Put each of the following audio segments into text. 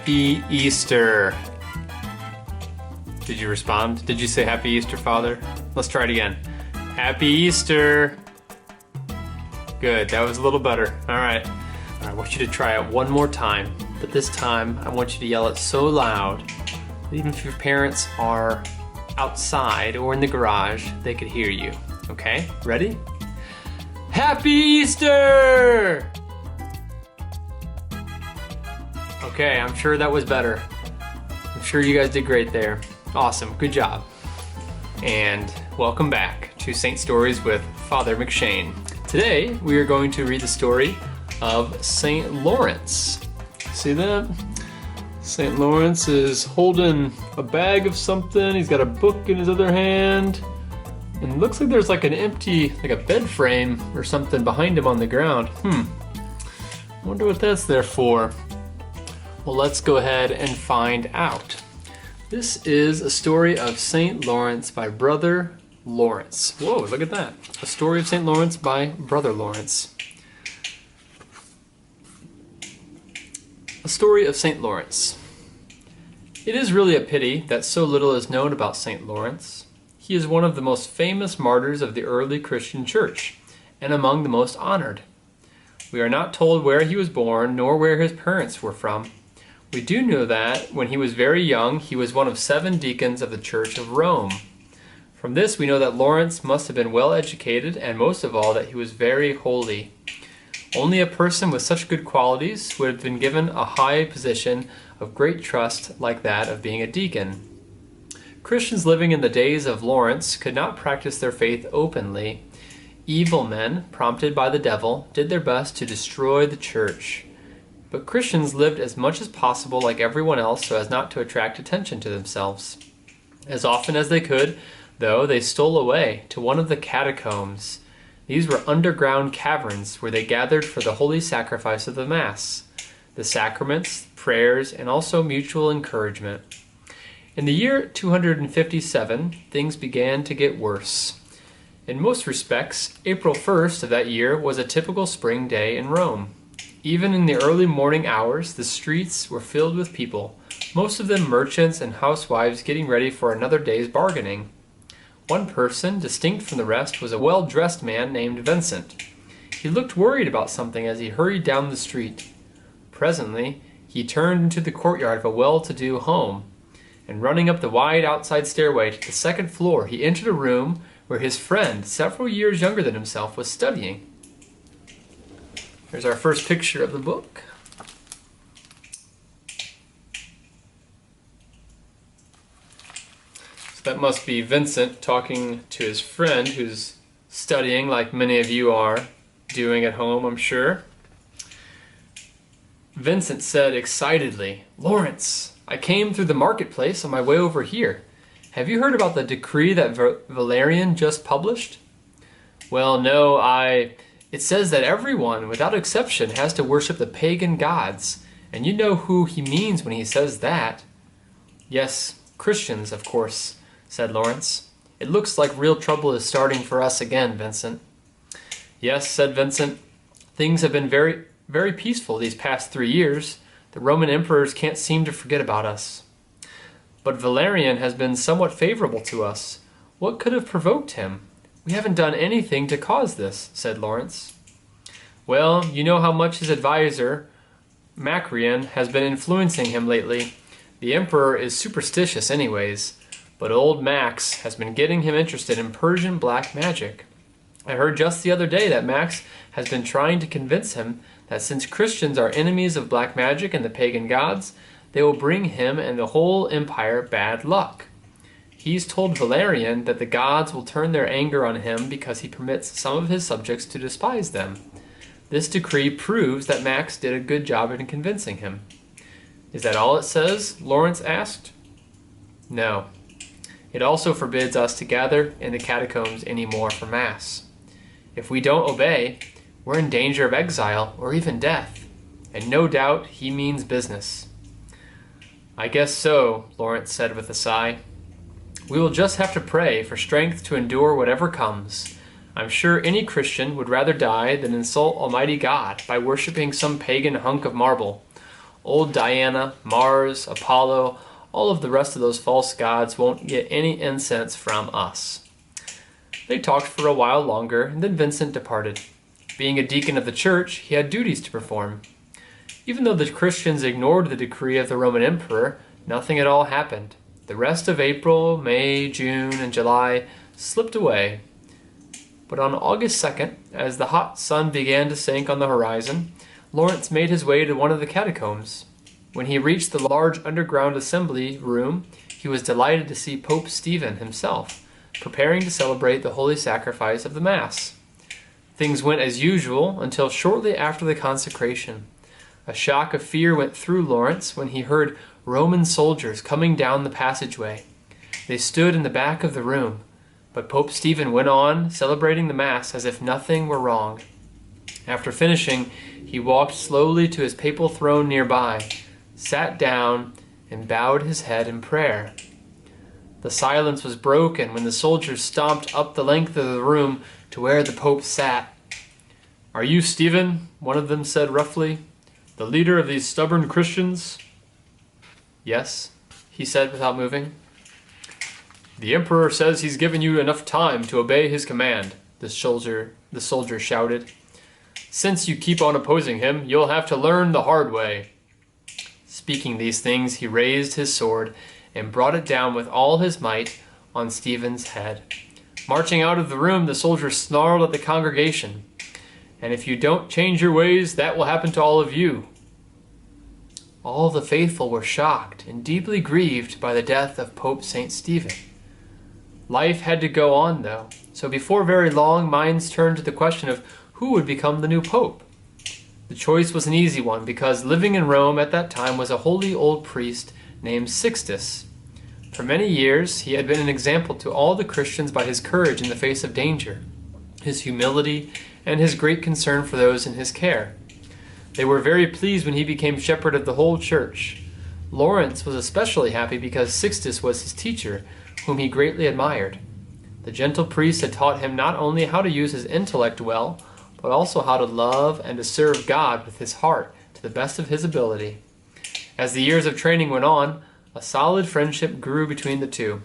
Happy Easter. Did you respond? Did you say Happy Easter, Father? Let's try it again. Happy Easter. Good, that was a little better. All right, I want you to try it one more time, but this time I want you to yell it so loud that even if your parents are outside or in the garage, they could hear you. Okay, ready? Happy Easter! Okay, I'm sure that was better. I'm sure you guys did great there. Awesome, good job. And welcome back to Saint Stories with Father McShane. Today, we are going to read the story of Saint Lawrence. See that? Saint Lawrence is holding a bag of something. He's got a book in his other hand. And it looks like there's like an empty, like a bed frame or something behind him on the ground. Wonder what that's there for. Well, let's go ahead and find out. This is a story of Saint Lawrence by Brother Lawrence. Whoa, look at that. A story of Saint Lawrence by Brother Lawrence. A story of Saint Lawrence. It is really a pity that so little is known about Saint Lawrence. He is one of the most famous martyrs of the early Christian church, and among the most honored. We are not told where he was born, nor where his parents were from. We do know that, when he was very young, he was one of 7 deacons of the Church of Rome. From this we know that Lawrence must have been well educated, and most of all that he was very holy. Only a person with such good qualities would have been given a high position of great trust like that of being a deacon. Christians living in the days of Lawrence could not practice their faith openly. Evil men, prompted by the devil, did their best to destroy the church. But Christians lived as much as possible like everyone else so as not to attract attention to themselves. As often as they could, though, they stole away to one of the catacombs. These were underground caverns where they gathered for the holy sacrifice of the Mass, the sacraments, prayers, and also mutual encouragement. In the year 257, things began to get worse. In most respects, April 1st of that year was a typical spring day in Rome. Even in the early morning hours, the streets were filled with people, most of them merchants and housewives getting ready for another day's bargaining. One person, distinct from the rest, was a well-dressed man named Vincent. He looked worried about something as he hurried down the street. Presently, he turned into the courtyard of a well-to-do home, and running up the wide outside stairway to the 2nd floor, he entered a room where his friend, several years younger than himself, was studying. Here's our first picture of the book. So that must be Vincent talking to his friend who's studying like many of you are doing at home, I'm sure. Vincent said excitedly, "Lawrence, I came through the marketplace on my way over here. Have you heard about the decree that Valerian just published?" "Well, no, It says that everyone, without exception, has to worship the pagan gods, and you know who he means when he says that." "Yes, Christians, of course," said Lawrence. "It looks like real trouble is starting for us again, Vincent." "Yes," said Vincent. "Things have been very, very peaceful these past 3 years. The Roman emperors can't seem to forget about us." "But Valerian has been somewhat favorable to us. What could have provoked him? We haven't done anything to cause this," said Lawrence. "Well, you know how much his advisor, McShane, has been influencing him lately. The emperor is superstitious anyways, but old Max has been getting him interested in Persian black magic. I heard just the other day that Max has been trying to convince him that since Christians are enemies of black magic and the pagan gods, they will bring him and the whole empire bad luck. He's told Valerian that the gods will turn their anger on him because he permits some of his subjects to despise them. This decree proves that Max did a good job in convincing him." "Is that all it says?" Lawrence asked. "No. It also forbids us to gather in the catacombs anymore for Mass. If we don't obey, we're in danger of exile or even death, and no doubt he means business." "I guess so," Lawrence said with a sigh. "We will just have to pray for strength to endure whatever comes. I'm sure any Christian would rather die than insult Almighty God by worshiping some pagan hunk of marble. Old Diana, Mars, Apollo, all of the rest of those false gods won't get any incense from us." They talked for a while longer, and then Vincent departed. Being a deacon of the church, he had duties to perform. Even though the Christians ignored the decree of the Roman emperor, nothing at all happened. The rest of April, May, June, and July slipped away. But on August 2nd, as the hot sun began to sink on the horizon, Lawrence made his way to one of the catacombs. When he reached the large underground assembly room, he was delighted to see Pope Stephen himself, preparing to celebrate the holy sacrifice of the Mass. Things went as usual until shortly after the consecration. A shock of fear went through Lawrence when he heard Roman soldiers coming down the passageway. They stood in the back of the room, but Pope Stephen went on celebrating the Mass as if nothing were wrong. After finishing, he walked slowly to his papal throne nearby, sat down, and bowed his head in prayer. The silence was broken when the soldiers stomped up the length of the room to where the Pope sat. "Are you Stephen?" one of them said roughly. "The leader of these stubborn Christians?" "Yes," he said without moving. "The emperor says he's given you enough time to obey his command," the soldier shouted. "Since you keep on opposing him, you'll have to learn the hard way." Speaking these things, he raised his sword and brought it down with all his might on Stephen's head. Marching out of the room, the soldier snarled at the congregation, "And if you don't change your ways, that will happen to all of you." All the faithful were shocked and deeply grieved by the death of Pope St. Stephen. Life had to go on, though, so before very long, minds turned to the question of who would become the new pope. The choice was an easy one because living in Rome at that time was a holy old priest named Sixtus. For many years, he had been an example to all the Christians by his courage in the face of danger, his humility, and his great concern for those in his care. They were very pleased when he became shepherd of the whole church. Lawrence was especially happy because Sixtus was his teacher, whom he greatly admired. The gentle priest had taught him not only how to use his intellect well, but also how to love and to serve God with his heart to the best of his ability. As the years of training went on, a solid friendship grew between the two.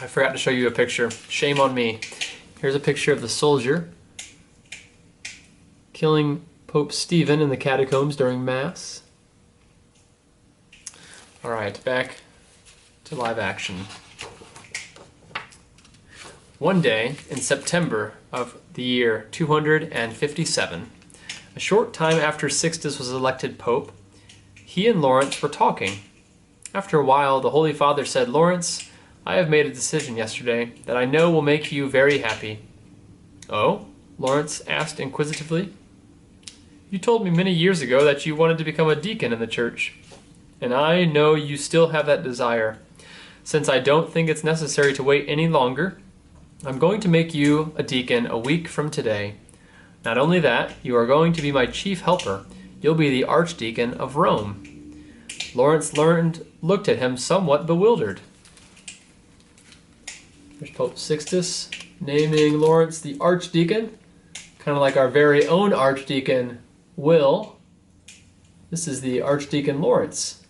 I forgot to show you a picture. Shame on me. Here's a picture of the soldier killing Pope Stephen in the catacombs during Mass. All right, back to live action. One day in September of the year 257, a short time after Sixtus was elected pope, he and Lawrence were talking. After a while, the Holy Father said, "Lawrence, I have made a decision yesterday that I know will make you very happy." "Oh?" Lawrence asked inquisitively. "You told me many years ago that you wanted to become a deacon in the church, and I know you still have that desire. Since I don't think it's necessary to wait any longer, I'm going to make you a deacon a week from today. Not only that, you are going to be my chief helper. You'll be the archdeacon of Rome." Lawrence looked at him somewhat bewildered. There's Pope Sixtus naming Lawrence the archdeacon, kind of like our very own archdeacon Will. This is the Archdeacon Lawrence.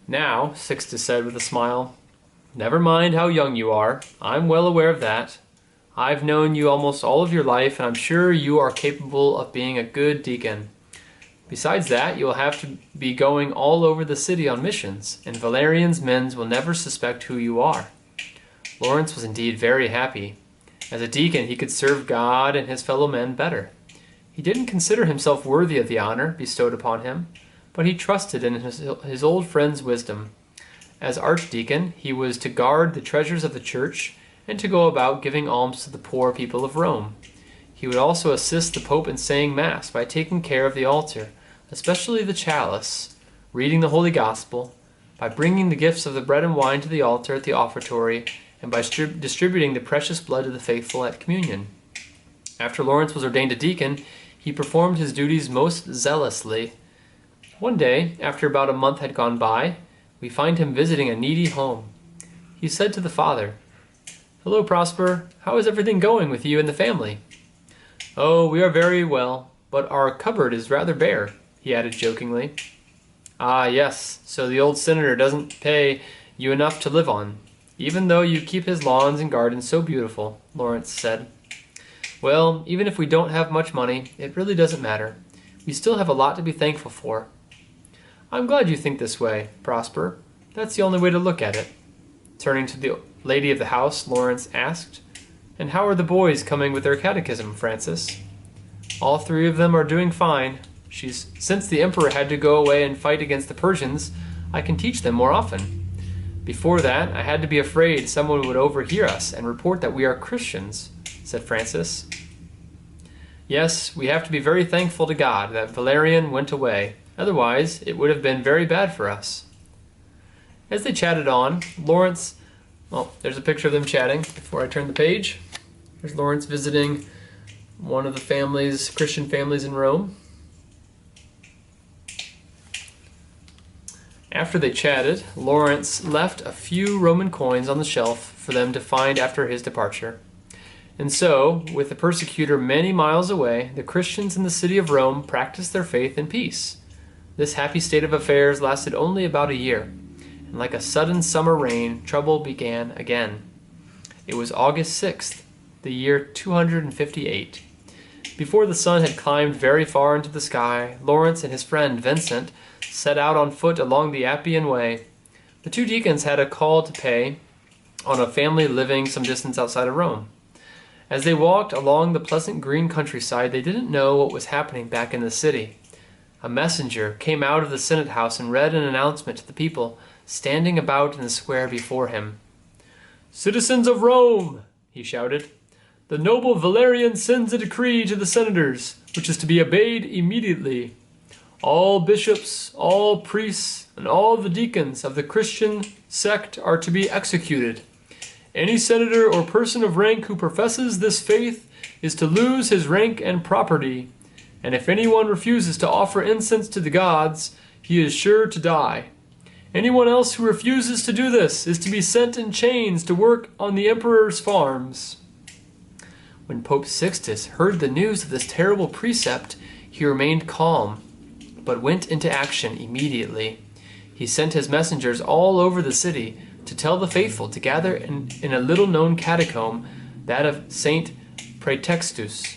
"Now," Sixtus said with a smile, "never mind how young you are. I'm well aware of that. I've known you almost all of your life, and I'm sure you are capable of being a good deacon. Besides that, you will have to be going all over the city on missions, and Valerian's men will never suspect who you are." Lawrence was indeed very happy. As a deacon, he could serve God and his fellow men better. He didn't consider himself worthy of the honor bestowed upon him, but he trusted in his old friend's wisdom. As archdeacon, he was to guard the treasures of the church and to go about giving alms to the poor people of Rome. He would also assist the Pope in saying Mass by taking care of the altar, especially the chalice, reading the Holy Gospel, by bringing the gifts of the bread and wine to the altar at the offertory, and by distributing the precious blood of the faithful at communion. After Lawrence was ordained a deacon, he performed his duties most zealously. One day, after about a month had gone by, we find him visiting a needy home. He said to the father, "Hello, Prosper. How is everything going with you and the family?" "Oh, we are very well, but our cupboard is rather bare," he added jokingly. "Ah, yes, so the old senator doesn't pay you enough to live on, even though you keep his lawns and gardens so beautiful," Lawrence said. "Well, even if we don't have much money, it really doesn't matter. We still have a lot to be thankful for." "I'm glad you think this way, Prosper. That's the only way to look at it." Turning to the lady of the house, Lawrence asked, "And how are the boys coming with their catechism, Francis?" "All three of them are doing fine. Since the emperor had to go away and fight against the Persians, I can teach them more often. Before that, I had to be afraid someone would overhear us and report that we are Christians," said Francis. "Yes, we have to be very thankful to God that Valerian went away. Otherwise, it would have been very bad for us." As they chatted on, Lawrence... Well, there's a picture of them chatting before I turn the page. There's Lawrence visiting one of the Christian families in Rome. After they chatted, Lawrence left a few Roman coins on the shelf for them to find after his departure. And so, with the persecutor many miles away, the Christians in the city of Rome practiced their faith in peace. This happy state of affairs lasted only about a year, and like a sudden summer rain, trouble began again. It was August 6th, the year 258. Before the sun had climbed very far into the sky, Lawrence and his friend Vincent set out on foot along the Appian Way. The two deacons had a call to pay on a family living some distance outside of Rome. As they walked along the pleasant green countryside, they didn't know what was happening back in the city. A messenger came out of the Senate house and read an announcement to the people standing about in the square before him. "Citizens of Rome," he shouted, "the noble Valerian sends a decree to the senators, which is to be obeyed immediately. All bishops, all priests, and all the deacons of the Christian sect are to be executed. Any senator or person of rank who professes this faith is to lose his rank and property, and if anyone refuses to offer incense to the gods, he is sure to die. Anyone else who refuses to do this is to be sent in chains to work on the emperor's farms." When Pope Sixtus heard the news of this terrible precept, he remained calm, but went into action immediately. He sent his messengers all over the city to tell the faithful to gather in a little-known catacomb, that of St. Praetextus.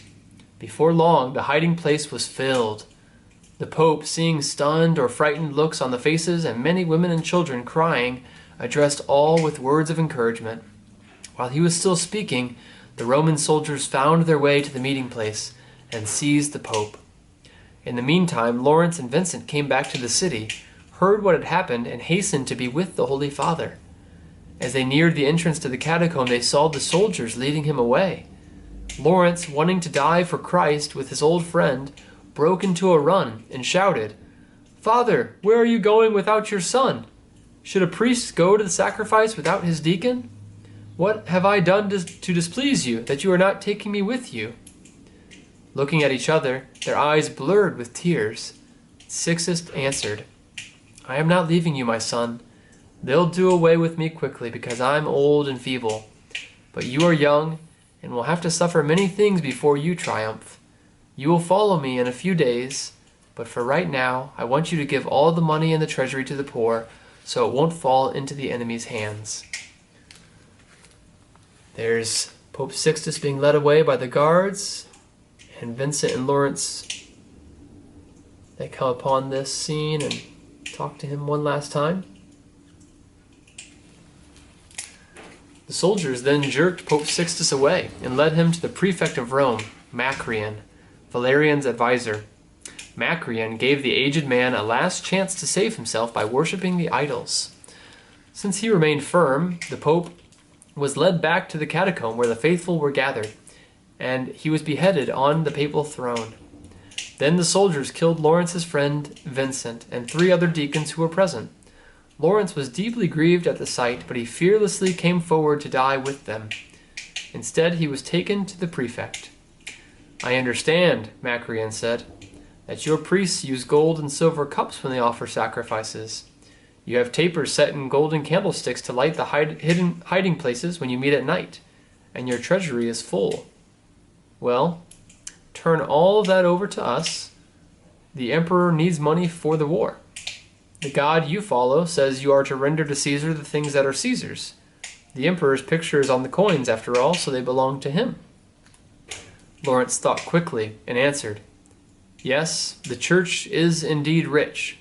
Before long, the hiding place was filled. The Pope, seeing stunned or frightened looks on the faces and many women and children crying, addressed all with words of encouragement. While he was still speaking, the Roman soldiers found their way to the meeting place and seized the Pope. In the meantime, Lawrence and Vincent came back to the city, heard what had happened, and hastened to be with the Holy Father. As they neared the entrance to the catacomb, they saw the soldiers leading him away. Lawrence, wanting to die for Christ with his old friend, broke into a run and shouted, "Father, where are you going without your son? Should a priest go to the sacrifice without his deacon? What have I done to displease you, that you are not taking me with you?" Looking at each other, their eyes blurred with tears, Sixtus answered, "I am not leaving you, my son. They'll do away with me quickly because I'm old and feeble. But you are young and will have to suffer many things before you triumph. You will follow me in a few days, but for right now, I want you to give all the money in the treasury to the poor so it won't fall into the enemy's hands." There's Pope Sixtus being led away by the guards, and Vincent and Lawrence, they come upon this scene and talk to him one last time. The soldiers then jerked Pope Sixtus away and led him to the prefect of Rome, Macrian, Valerian's advisor. Macrian gave the aged man a last chance to save himself by worshipping the idols. Since he remained firm, the Pope was led back to the catacomb where the faithful were gathered, and he was beheaded on the papal throne. Then the soldiers killed Lawrence's friend Vincent and 3 other deacons who were present. Lawrence was deeply grieved at the sight, but he fearlessly came forward to die with them. Instead, he was taken to the prefect. "I understand," Macrian said, "that your priests use gold and silver cups when they offer sacrifices. You have tapers set in golden candlesticks to light the hidden hiding places when you meet at night, and your treasury is full. Well, turn all of that over to us. The emperor needs money for the war. The God you follow says you are to render to Caesar the things that are Caesar's. The emperor's picture is on the coins, after all, so they belong to him." Lawrence thought quickly and answered, "Yes, the church is indeed rich.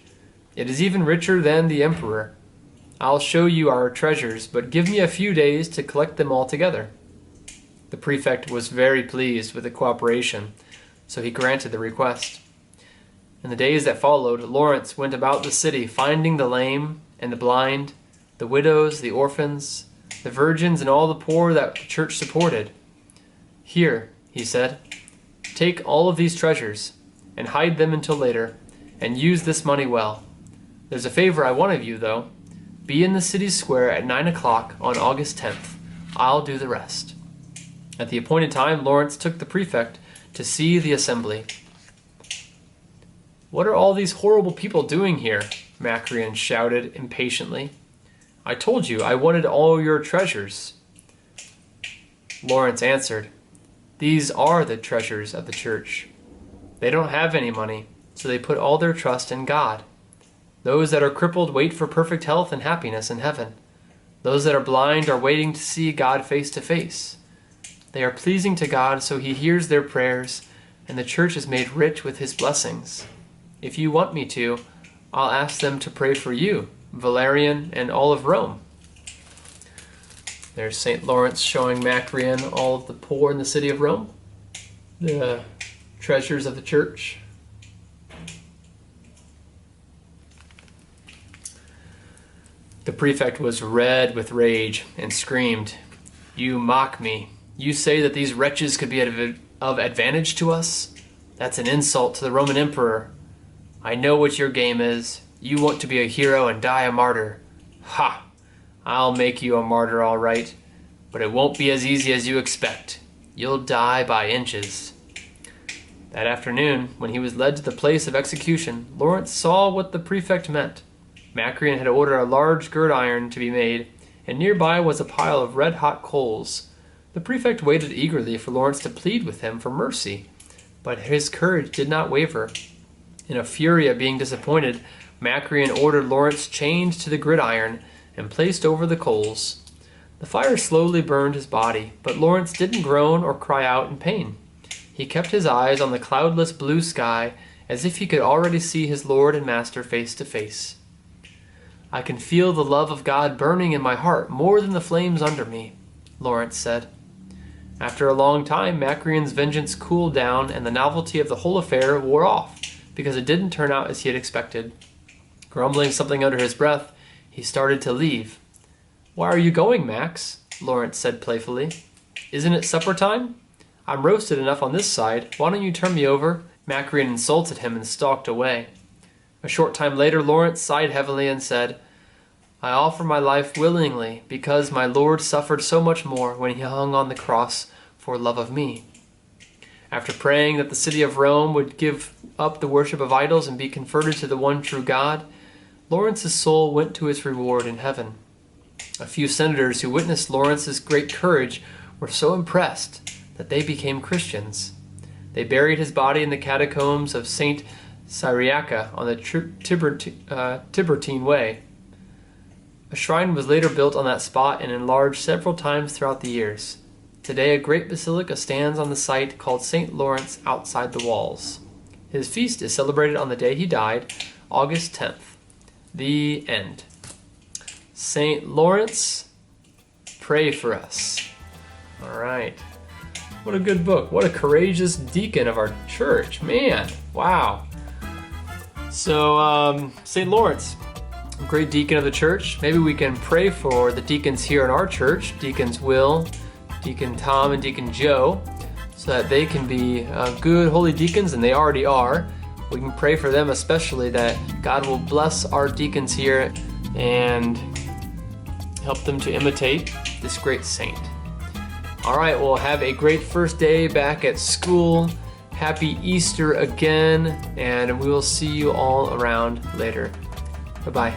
It is even richer than the emperor. I'll show you our treasures, but give me a few days to collect them all together." The prefect was very pleased with the cooperation, so he granted the request. In the days that followed, Lawrence went about the city, finding the lame and the blind, the widows, the orphans, the virgins, and all the poor that the church supported. "Here," he said, "take all of these treasures and hide them until later, and use this money well. There's a favor I want of you, though. Be in the city square at 9 o'clock on August 10th. I'll do the rest." At the appointed time, Lawrence took the prefect to see the assembly. "What are all these horrible people doing here?" Macreon shouted impatiently. "I told you I wanted all your treasures." Lawrence answered, "These are the treasures of the church. They don't have any money, so they put all their trust in God. Those that are crippled wait for perfect health and happiness in heaven. Those that are blind are waiting to see God face to face. They are pleasing to God, so he hears their prayers, and the church is made rich with his blessings. If you want me to, I'll ask them to pray for you, Valerian, and all of Rome." There's St. Lawrence showing Macreon all of the poor in the city of Rome, the treasures of the church. The prefect was red with rage and screamed, "You mock me. You say that these wretches could be of advantage to us? That's an insult to the Roman emperor. I know what your game is. You want to be a hero and die a martyr. Ha! I'll make you a martyr all right, but it won't be as easy as you expect. You'll die by inches." That afternoon, when he was led to the place of execution, Lawrence saw what the prefect meant. Macreon had ordered a large gridiron to be made, and nearby was a pile of red-hot coals. The prefect waited eagerly for Lawrence to plead with him for mercy, but his courage did not waver. In a fury at being disappointed, Macreon ordered Lawrence chained to the gridiron and placed over the coals. The fire slowly burned his body, but Lawrence didn't groan or cry out in pain. He kept his eyes on the cloudless blue sky, as if he could already see his Lord and Master face to face. "I can feel the love of God burning in my heart more than the flames under me," Lawrence said. After a long time, Macreon's vengeance cooled down, and the novelty of the whole affair wore off, because it didn't turn out as he had expected. Grumbling something under his breath, he started to leave. "Why are you going, Max?" Lawrence said playfully. "Isn't it supper time? I'm roasted enough on this side. Why don't you turn me over?" Macreon insulted him and stalked away. A short time later, Lawrence sighed heavily and said, "I offer my life willingly, because my Lord suffered so much more when he hung on the cross for love of me." After praying that the city of Rome would give up the worship of idols and be converted to the one true God, Lawrence's soul went to its reward in heaven. A few senators who witnessed Lawrence's great courage were so impressed that they became Christians. They buried his body in the catacombs of St. Cyriaca on the Tiburtine Way. A shrine was later built on that spot and enlarged several times throughout the years. Today a great basilica stands on the site called St. Lawrence outside the walls. His feast is celebrated on the day he died, August 10th. The end. St. Lawrence, pray for us. All right. What a good book. What a courageous deacon of our church. Man, wow. So, St. Lawrence, great deacon of the church. Maybe we can pray for the deacons here in our church, Deacons Will, Deacon Tom, and Deacon Joe, so that they can be good, holy deacons, and they already are. We can pray for them especially, that God will bless our deacons here and help them to imitate this great saint. All right, well, have a great first day back at school. Happy Easter again, and we will see you all around later. Bye-bye.